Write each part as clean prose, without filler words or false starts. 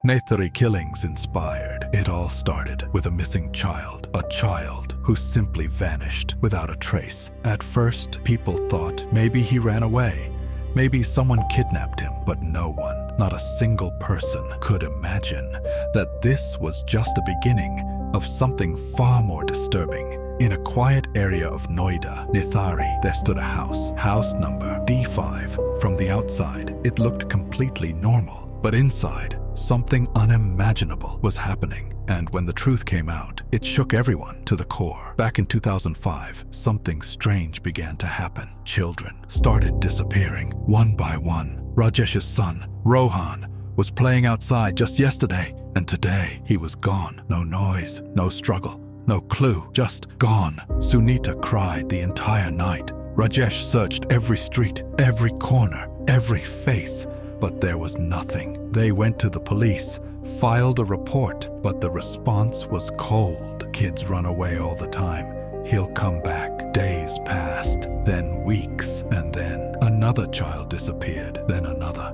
Nithari Killings inspired. It all started with a missing child, a child who simply vanished without a trace. At first, people thought maybe he ran away, maybe someone kidnapped him, but no one, not a single person, could imagine that this was just the beginning of something far more disturbing. In a quiet area of Noida, Nithari, there stood a house number D5. From the outside, it looked completely normal, but inside, something unimaginable was happening. And when the truth came out, it shook everyone to the core. Back in 2005, something strange began to happen. Children started disappearing, one by one. Rajesh's son, Rohan, was playing outside just yesterday, and today he was gone. No noise, no struggle, no clue, just gone. Sunita cried the entire night. Rajesh searched every street, every corner, every face, but there was nothing. They went to the police, filed a report, but the response was cold. Kids run away all the time. He'll come back. Days passed, then weeks, and then another child disappeared, then another,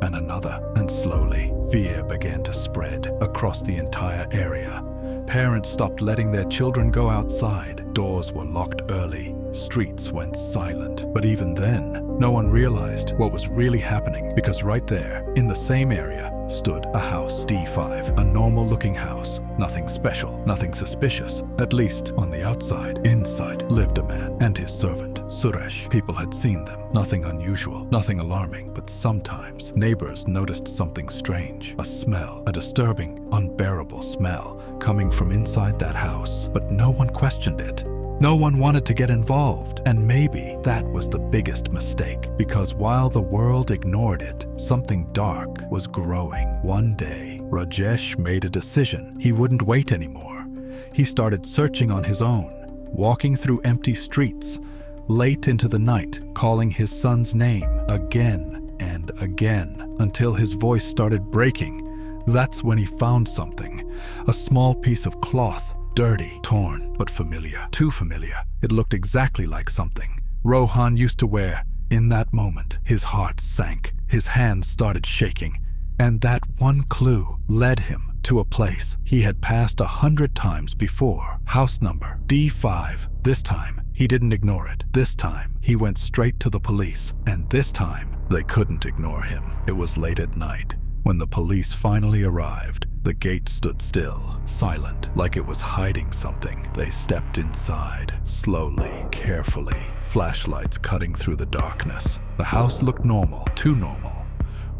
and slowly fear began to spread across the entire area. Parents stopped letting their children go outside. Doors were locked early. Streets went silent. But even then, no one realized what was really happening, because right there, in the same area, stood a house, D5, a normal-looking house. Nothing special, nothing suspicious, at least on the outside. Inside lived a man and his servant, Suresh. People had seen them. Nothing unusual, nothing alarming, but sometimes neighbors noticed something strange. A smell, a disturbing, unbearable smell coming from inside that house. But no one questioned it. No one wanted to get involved, and maybe that was the biggest mistake, because while the world ignored it, something dark was growing. One day, Rajesh made a decision. He wouldn't wait anymore. He started searching on his own, walking through empty streets, late into the night, calling his son's name again and again, until his voice started breaking. That's when he found something, a small piece of cloth. Dirty, torn, but familiar. Too familiar. It looked exactly like something Rohan used to wear. In that moment, his heart sank. His hands started shaking. And that one clue led him to a place he had passed 100 times before. House number D5. This time, he didn't ignore it. This time, he went straight to the police. And this time, they couldn't ignore him. It was late at night. When the police finally arrived, the gate stood still, silent, like it was hiding something. They stepped inside, slowly, carefully, flashlights cutting through the darkness. The house looked normal, too normal.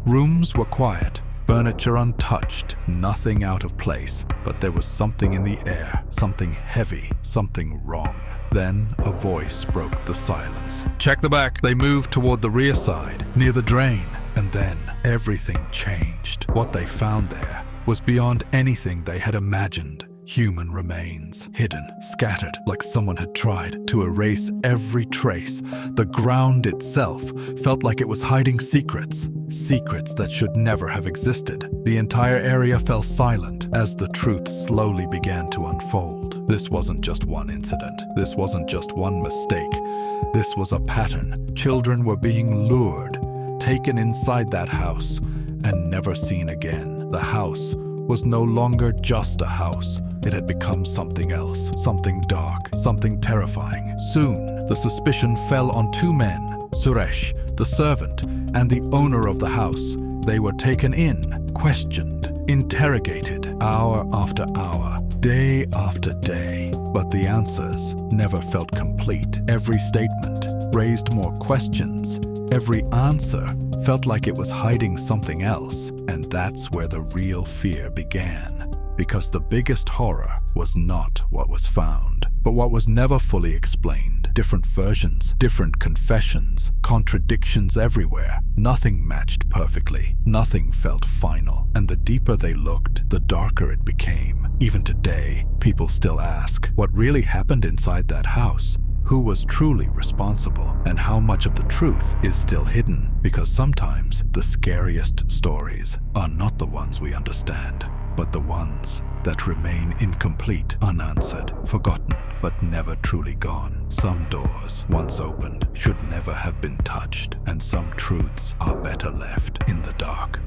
Rooms were quiet, furniture untouched, nothing out of place. But there was something in the air, something heavy, something wrong. Then a voice broke the silence. "Check the back." They moved toward the rear side, near the drain. And then everything changed. What they found there was beyond anything they had imagined. Human remains, hidden, scattered, like someone had tried to erase every trace. The ground itself felt like it was hiding secrets, secrets that should never have existed. The entire area fell silent as the truth slowly began to unfold. This wasn't just one incident. This wasn't just one mistake. This was a pattern. Children were being lured, taken inside that house, and never seen again. The house was no longer just a house. It had become something else, something dark, something terrifying. Soon, the suspicion fell on two men, Suresh, the servant, and the owner of the house. They were taken in, questioned, interrogated, hour after hour, day after day. But the answers never felt complete. Every statement raised more questions. Every answer felt like it was hiding something else, and that's where the real fear began. Because the biggest horror was not what was found, but what was never fully explained. Different versions, different confessions, contradictions everywhere. Nothing matched perfectly, nothing felt final, and the deeper they looked, the darker it became. Even today, people still ask, what really happened inside that house? Who was truly responsible, and how much of the truth is still hidden? Because sometimes the scariest stories are not the ones we understand, but the ones that remain incomplete, unanswered, forgotten, but never truly gone. Some doors, once opened, should never have been touched, and some truths are better left in the dark.